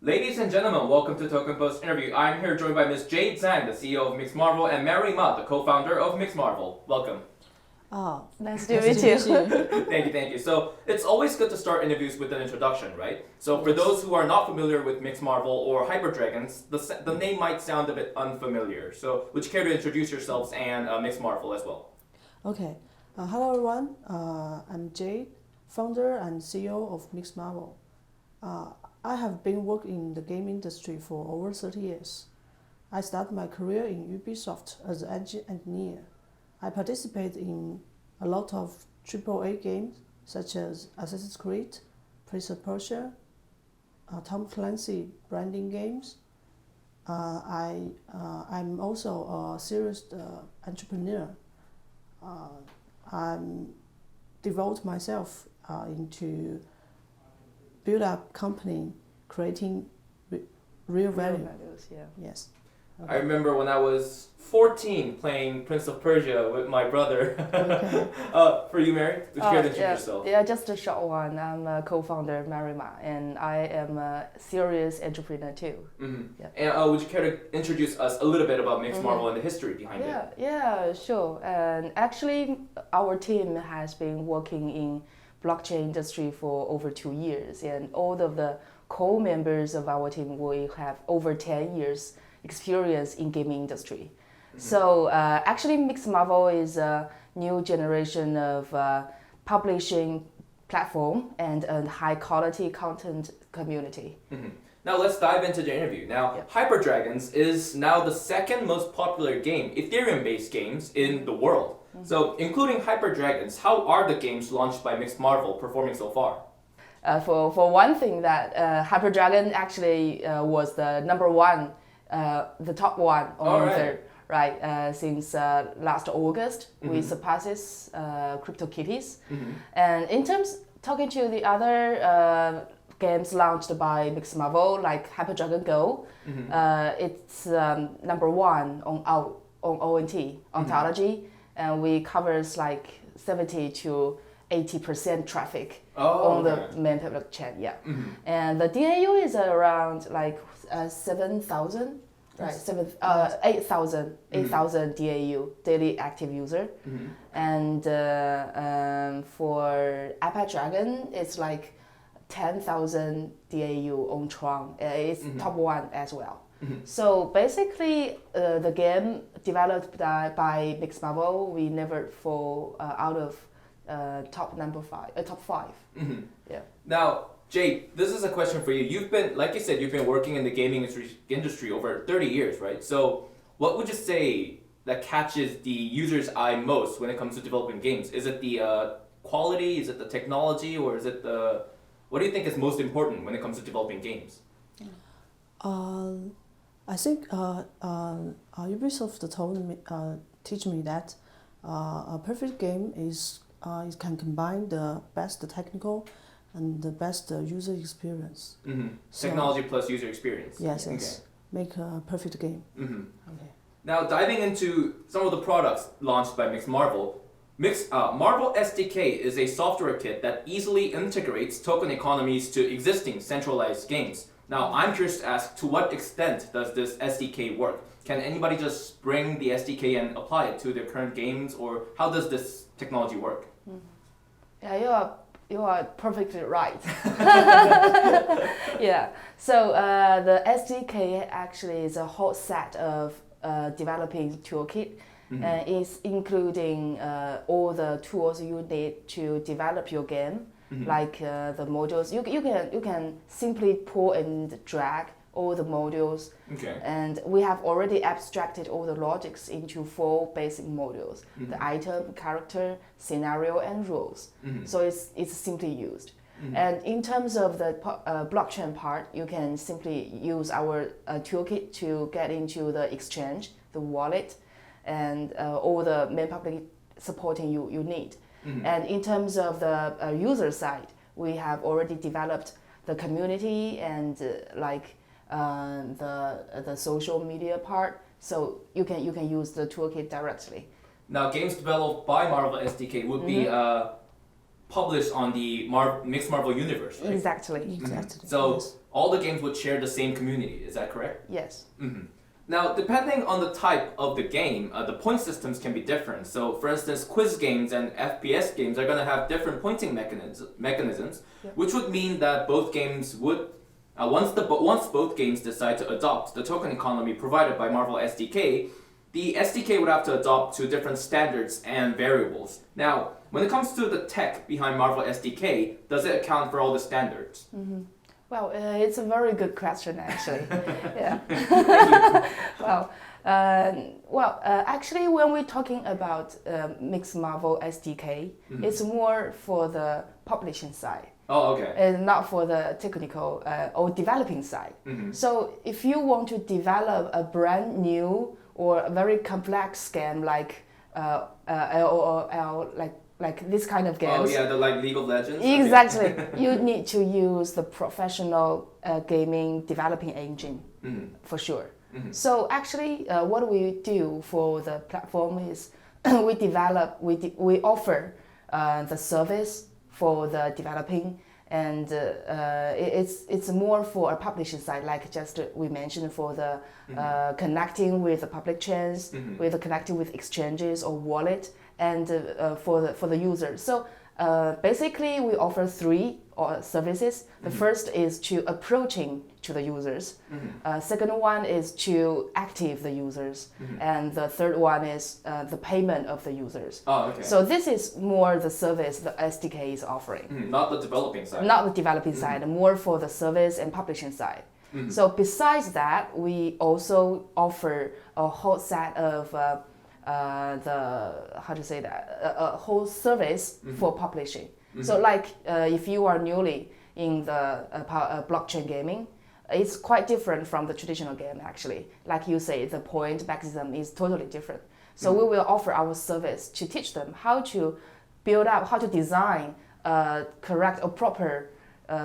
Ladies and gentlemen, welcome to Token Post interview. I'm here joined by Ms. Jade Zhang, the CEO of 믹스마블, and Mary Ma, the co-founder of 믹스마블. Welcome. Oh, Nice to meet you. Thank you. So it's always good to start interviews with an introduction, right? So for those who are not familiar with 믹스마블 or Hyper Dragons, the name might sound a bit unfamiliar. So would you care to introduce yourselves and 믹스마블 as well? okay. Hello everyone. I'm Jade, founder and CEO of 믹스마블. I have been working in the game industry for over 30 years. I started my career in Ubisoft as an engine engineer. I participate in a lot of AAA games such as Assassin's Creed, Prince of Persia, Tom Clancy branding games. I'm also a serious entrepreneur. I devote myself into build up company, creating real value. Values, yeah. Yes. I remember when I was 14 playing Prince of Persia with my brother. Okay. For you, Mary, would you care to introduce yeah, yourself? yeah, just a short one. I'm a co-founder of Mary Ma, and I am a serious entrepreneur too. Mm-hmm. Yeah. And would you care to introduce us a little bit about 믹스마블 and the history behind it? Yeah, sure. And actually, our team has been working in blockchain industry for over 2 years, and all of the co-members of our team will have over 10 years experience in gaming industry. Mm-hmm. So actually, 믹스마블 is a new generation of publishing platform and a high quality content community. Mm-hmm. Now let's dive into the interview. Now, Yep. Hyper Dragons is now the second most popular game, Ethereum-based games in the world. Mm-hmm. So, including Hyper Dragons, how are the games launched by 믹스마블 performing so far? For one thing, that Hyper Dragon actually was the number one, the top one on All right. Ether, right? Since last August, we Mhm. surpasses CryptoKitties. Mm-hmm. And in terms, talking to the other games launched by 믹스마블, like Hyper Dragon Go, Mm-hmm. it's number one on ONT, ontology, and we covers like 70 to 80% traffic on the main public chat, yeah. Mm-hmm. And the DAU is around like 7,000, right? Yes. 8,000 DAU, daily active user. Mm-hmm. And for Hyper Dragon, it's like 10,000 DAU on Tron. It's Mhm. top one as well. Mm-hmm. So basically, the game developed by 믹스마블, we never fall out of top five. Mm-hmm. Yeah. Now, Jade, this is a question for you. You've been, like you said, you've been working in the gaming industry over 30 years, right? So, what would you say that catches the user's eye most when it comes to developing games? Is it the quality? Is it the technology? Or is it the... What do you think is most important when it comes to developing games? I think Ubisoft told me, teach me that a perfect game is it can combine the best technical and the best user experience. Mm-hmm. So- Technology plus user experience. Yes, Okay. yes. Make a perfect game. Mm-hmm. Okay. Now, diving into some of the products launched by 믹스마블, Marvel SDK is a software kit that easily integrates token economies to existing centralized games. Now, I'm curious to ask, to what extent does this SDK work? Can anybody just bring the SDK and apply it to their current games, or how does this technology work? Yeah, you are perfectly right. Yeah. So the SDK actually is a whole set of developing toolkit. Mm-hmm. It's including all the tools you need to develop your game, Mhm. like the modules. You can simply pull and drag all the modules, Okay. and we have already abstracted all the logics into 4 basic modules: the item, character, scenario, and rules. Mhm. So it's simply used. Mhm. And in terms of the blockchain part, you can simply use our toolkit to get into the exchange, the wallet, and all the main public supporting you need. Mhm. And in terms of the user side, we have already developed the community and the social media part, so you can use the toolkit directly. Now, games developed by Marvel SDK would be published on the Mixed Marvel universe, right? Exactly. Exactly. So yes. all the games would share the same community, is that correct? Yes. Now, depending on the type of the game, the point systems can be different. So, for instance, quiz games and FPS games are going to have different pointing mechanisms, Yep. which would mean that both games would, once both games decide to adopt the token economy provided by Marvel SDK, the SDK would have to adopt to different standards and variables. Now, when it comes to the tech behind Marvel SDK, does it account for all the standards? Well, it's a very good question, actually. Yeah. Actually, when we're talking about Mixmavel SDK, it's more for the publishing side. Oh, okay. And not for the technical or developing side. So, if you want to develop a brand new or a very complex game like LOL, like this kind of games. Oh yeah, the like League of Legends. Exactly. You need to use the professional gaming developing engine for sure. So actually, what we do for the platform is we offer the service for the developing, and it's more for a publishing side, like just we mentioned for the connecting with the public chains, with the connecting with exchanges or wallet, and for the user. So basically, we offer three services. The first is to approaching to the users. Second one is to active the users, and the third one is the payment of the users. Oh, okay. So this is more the service the SDK is offering. Not the developing side. Not the developing side, more for the service and publishing side. So besides that, we also offer a whole set of a whole service for publishing. So like if you are newly in the blockchain gaming, it's quite different from the traditional game actually. Like you say, the point mechanism is totally different. So we will offer our service to teach them how to build up, how to design correct or proper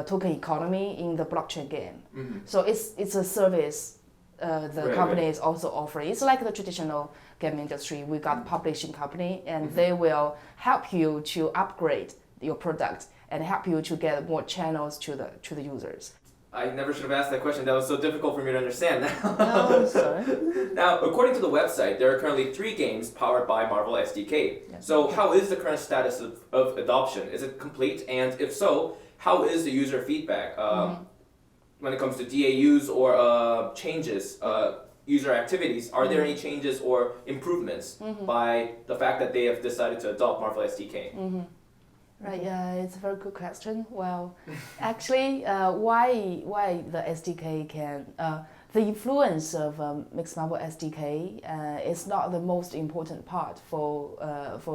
token economy in the blockchain game. So it's a service the company is also offering. It's like the traditional game industry. We got publishing company, and they will help you to upgrade your product and help you to get more channels to the users. I never should have asked that question. That was so difficult for me to understand now. No, sorry. Now, according to the website, there are currently 3 games powered by Marvel SDK. Yes. So how is the current status of adoption? Is it complete? And if so, how is the user feedback when it comes to DAUs or changes, user activities? Are there any changes or improvements by the fact that they have decided to adopt Marvel SDK? Right, it's a very good question. Well, actually, why the SDK can the influence of Mixmavel SDK is not the most important part for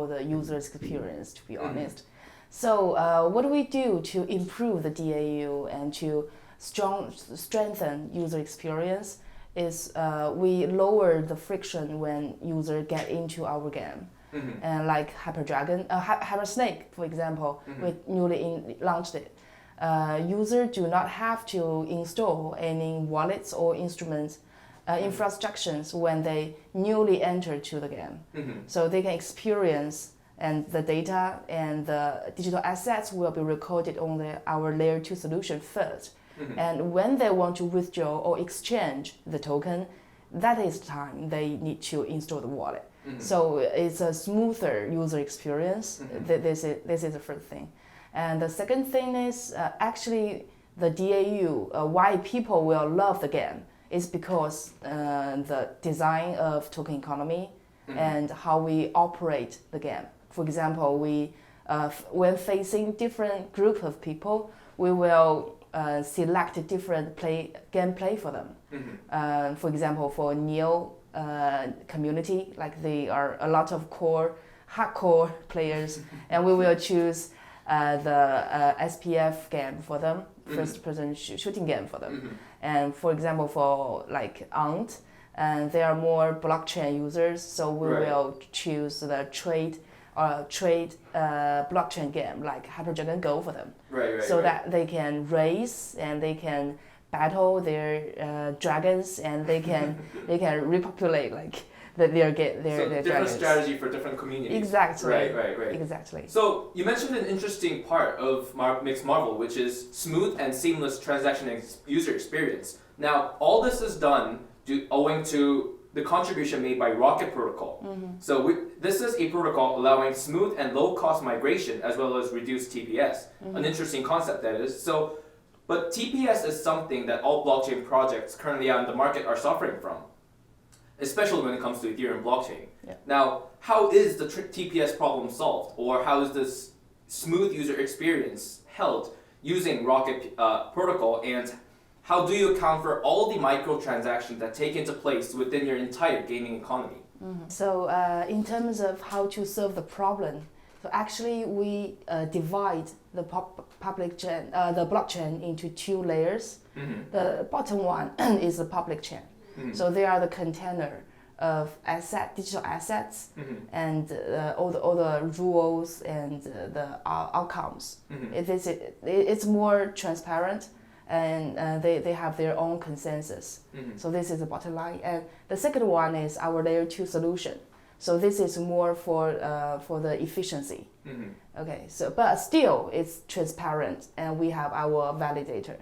the user's experience, to be honest. So, what do we do to improve the DAU and to strengthen user experience? Is we lower the friction when user get into our game. And like Hyper Snake, for example, we newly launched it. Users do not have to install any wallets or instruments, infrastructures when they newly enter to the game. So they can experience, and the data and the digital assets will be recorded on our layer 2 solution first. And when they want to withdraw or exchange the token, that is the time they need to install the wallet. So it's a smoother user experience. This is the first thing. And the second thing is actually the DAU, why people will love the game is because the design of token economy and how we operate the game. For example, when facing different group of people, we will select a different gameplay for them. For example, for neo community, like they are a lot of hardcore players, and we will choose the SPF game for them, first-person shooting game for them. And for example, for like Ant, and they are more blockchain users, so we will choose the trade blockchain game like Hyper Go for them, so that they can race and they can battle their dragons, and they can repopulate like their So different dragons. strategy for different communities. Exactly. Right. Exactly. So you mentioned an interesting part of Mixed Marvel, which is smooth and seamless transaction user experience. Now, all this is done owing to the contribution made by Rocket Protocol. So this is a protocol allowing smooth and low-cost migration as well as reduced TPS. An interesting concept that is. But TPS is something that all blockchain projects currently on the market are suffering from, especially when it comes to Ethereum blockchain. Yeah. Now, how is the TPS problem solved, or how is this smooth user experience held using Rocket Protocol, and how do you account for all the microtransactions that take into place within your entire gaming economy? So in terms of how to solve the problem, so actually we divide the the blockchain into two layers. The bottom one is the public chain. So they are the container of digital assets, and all the rules and the outcomes. It's more transparent, and they have their own consensus. So this is the bottom line. And the second one is our layer 2 solution. So this is more for the efficiency. Okay, but still it's transparent, and we have our validator.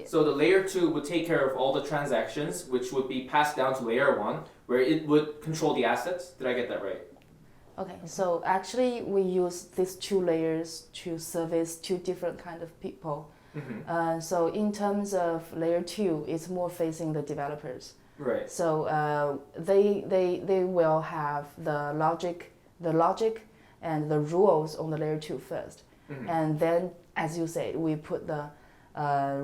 So the layer 2 would take care of all the transactions, which would be passed down to layer 1, where it would control the assets. Did I get that right? Okay, so actually we use these two layers to service two different kind of people. So in terms of layer 2, it's more facing the developers. Right. So they will have the logic and the rules on the layer 2 first, and then, as you said, we put the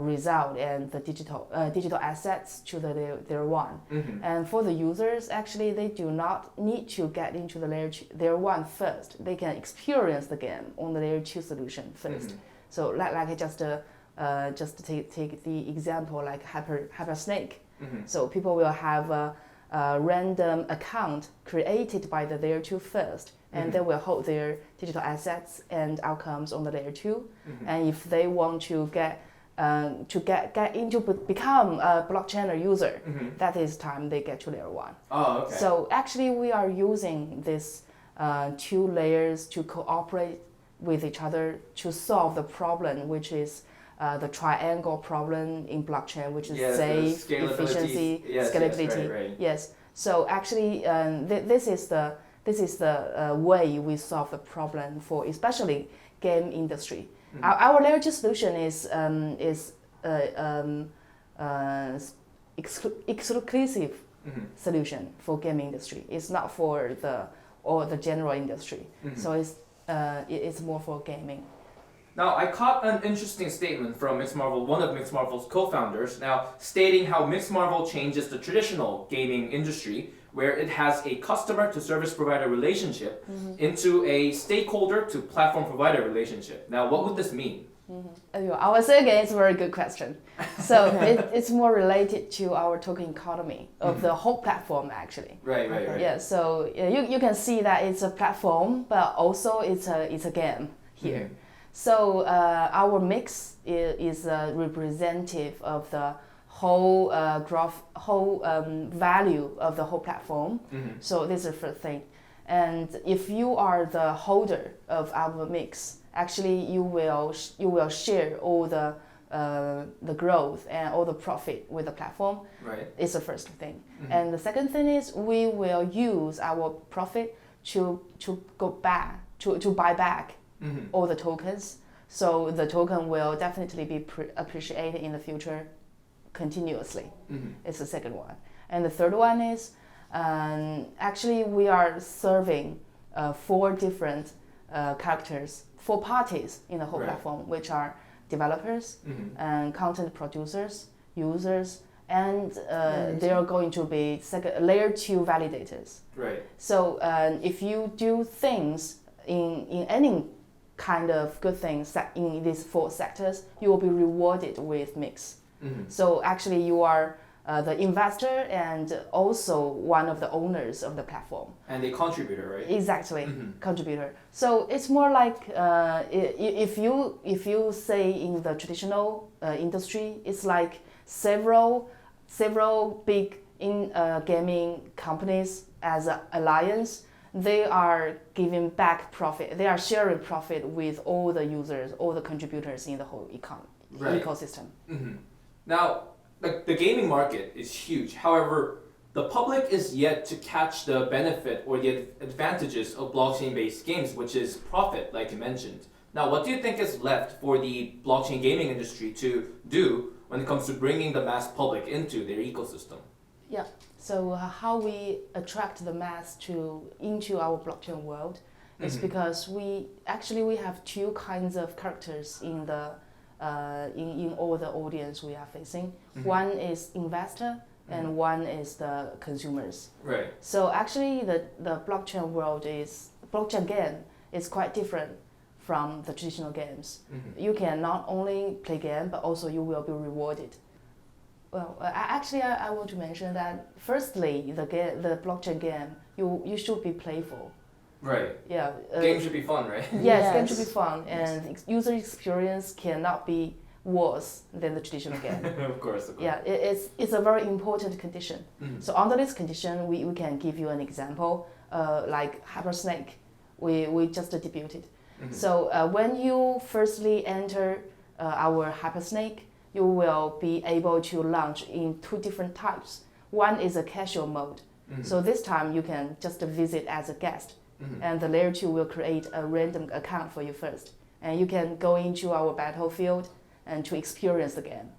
result and the digital assets to the layer 1. And for the users, actually, they do not need to get into the layer 1 first. They can experience the game on the layer 2 solution first. So like just take the example like Hyper Snake. So people will have a random account created by the layer 2 first, and they will hold their digital assets and outcomes on the layer 2. And if they want to get into become a blockchain user, that is time they get to layer 1. Oh, okay. So actually we are using these two layers to cooperate with each other to solve the problem, which is the triangle problem in blockchain, which is safe, efficiency, scalability. Right. Yes. So actually, this is the way we solve the problem for especially game industry. Our layer 2 solution is exclusive solution for game industry. It's not for the general industry. So it's more for gaming. Now, I caught an interesting statement from Mixed Marvel, one of Mixed Marvel's co-founders, now stating how Mixed Marvel changes the traditional gaming industry, where it has a customer to service provider relationship into a stakeholder to platform provider relationship. Now, what would this mean? I would say again, it's a very good question. So it's more related to our token economy of the whole platform, actually. Right. Yeah. So you can see that it's a platform, but also it's a game here. So our mix is representative of the whole value of the whole platform. So this is the first thing. And if you are the holder of our mix, actually you will share all the growth and all the profit with the platform. Right. It's the first thing. And the second thing is we will use our profit to go back to buy back all the tokens. So the token will definitely be appreciated in the future continuously. It's the second one. And the third one is actually we are serving 4 different characters, 4 parties in the whole platform, which are developers and content producers, users, and they are going to be layer 2 validators. Right. So if you do things in any kind of good things in these 4 sectors, you will be rewarded with mix. So actually you are the investor and also one of the owners of the platform. And a contributor, right? Exactly, contributor. So it's more like if you say in the traditional industry, it's like several big in gaming companies as an alliance, they are giving back profit. They are sharing profit with all the users, all the contributors in the whole ecosystem. Mm-hmm. Now, the gaming market is huge. However, the public is yet to catch the benefit or the advantages of blockchain-based games, which is profit, like you mentioned. Now, what do you think is left for the blockchain gaming industry to do when it comes to bringing the mass public into their ecosystem? Yeah. So how we attract the mass into our blockchain world is because we have two kinds of characters in the in all the audience we are facing. One is investor and one is the consumers. Right. So actually the blockchain game is quite different from the traditional games. You can not only play game, but also you will be rewarded. Well, I want to mention that firstly, the blockchain game, you should be playful. Right. Yeah. Games should be fun, right? Yes, game should be fun, and user experience cannot be worse than the traditional game. Of course. Yeah, it's a very important condition. So under this condition, we can give you an example, like Hypersnake, we just debuted. So when you firstly enter our Hypersnake, you will be able to launch in two different types. One is a casual mode. So this time you can just visit as a guest. And the layer 2 will create a random account for you first. And you can go into our battlefield and to experience the game.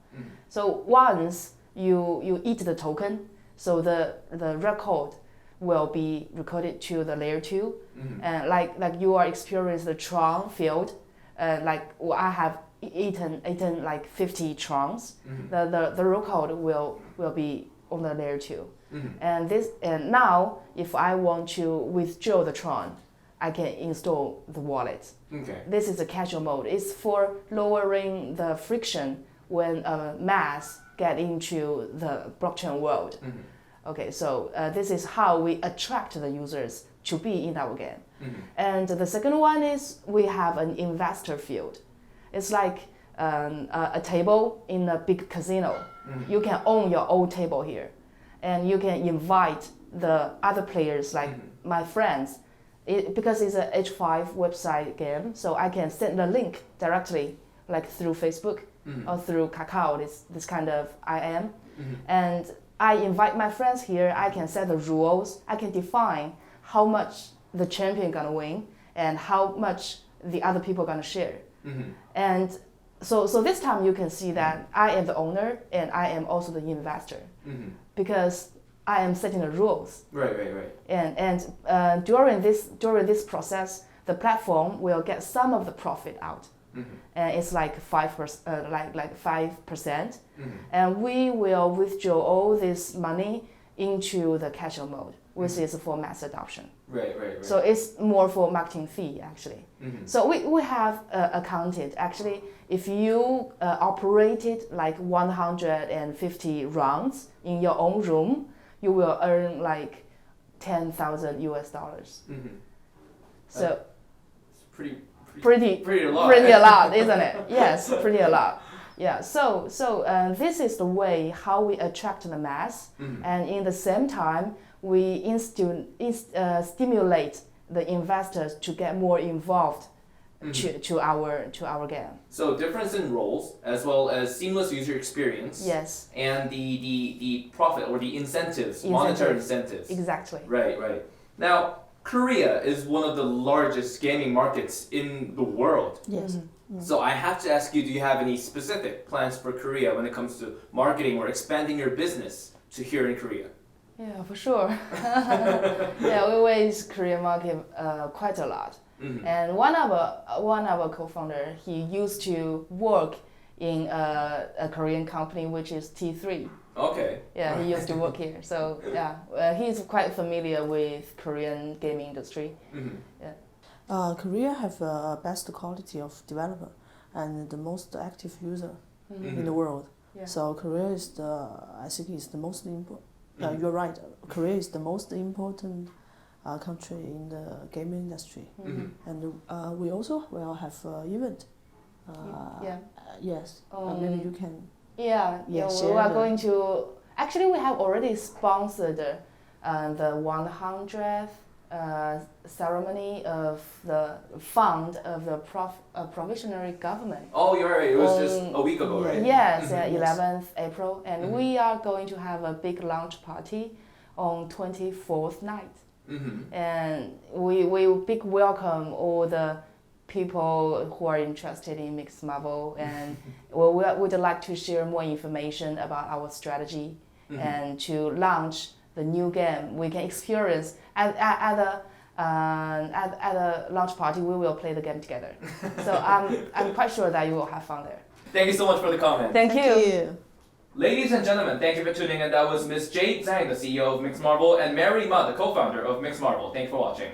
So once you eat the token, so the record will be recorded to the layer 2. And like you are experiencing the Tron field, I have eaten like 50 Trons, the record will be on the layer 2. And now if I want to withdraw the Tron, I can install the wallet. Okay. This is a casual mode. It's for lowering the friction when mass get into the blockchain world. Okay, so this is how we attract the users to be in our game. And the second one is we have an investor field. It's like a table in a big casino. You can own your own table here. And you can invite the other players, like my friends. Because it's a H5 website game, so I can send the link directly, like through Facebook or through Kakao, this kind of IM. And I invite my friends here, I can set the rules, I can define how much the champion gonna win and how much the other people gonna share. And so this time you can see that I am the owner and I am also the investor. Because I am setting the rules. Right. And during this process, the platform will get some of the profit out, and it's like 5%, like 5%, and we will withdraw all this money into the casual mode, which is for mass adoption. Right. So it's more for marketing fee actually. So we have accounted actually if you operated like 150 rounds in your own room, you will earn like $10,000 US. So it's pretty a lot, isn't it? Yes, pretty a lot. Yeah. So this is the way how we attract the mass, and in the same time we stimulate the investors to get more involved to our game. So difference in roles as well as seamless user experience. Yes. And the profit or the incentives, monetary incentives. Exactly. Right. Now, Korea is one of the largest gaming markets in the world. Yes. So I have to ask you, do you have any specific plans for Korea when it comes to marketing or expanding your business to here in Korea? Yeah, for sure. Yeah, we raise Korean market quite a lot. And one of our co-founder, he used to work in a Korean company which is T3. Okay. Yeah, he used to work here. So yeah, he's quite familiar with Korean gaming industry. Yeah. Korea have best quality of developer and the most active user in the world. Yeah. So Korea is I think is the most important. You're right. Korea is the most important country in the gaming industry, and we also will have event. Yeah. Yes. Maybe you can. Yeah. Yeah, we are going to Actually, we have already sponsored the 100th ceremony of the fund of the provisionary government. Oh, you're right. It was just a week ago, right? Yes, 11th April, and we are going to have a big launch party on 24th night. And we big welcome all the people who are interested in 믹스마블, and we would like to share more information about our strategy and to launch the new game. We can experience at the launch party. We will play the game together. So I'm quite sure that you will have fun there. Thank you so much for the comment. Thank you. Ladies and gentlemen, thank you for tuning in. That was Ms. Jade Zhang, the CEO of 믹스마블, and Mary Ma, the co-founder of 믹스마블. Thank you for watching.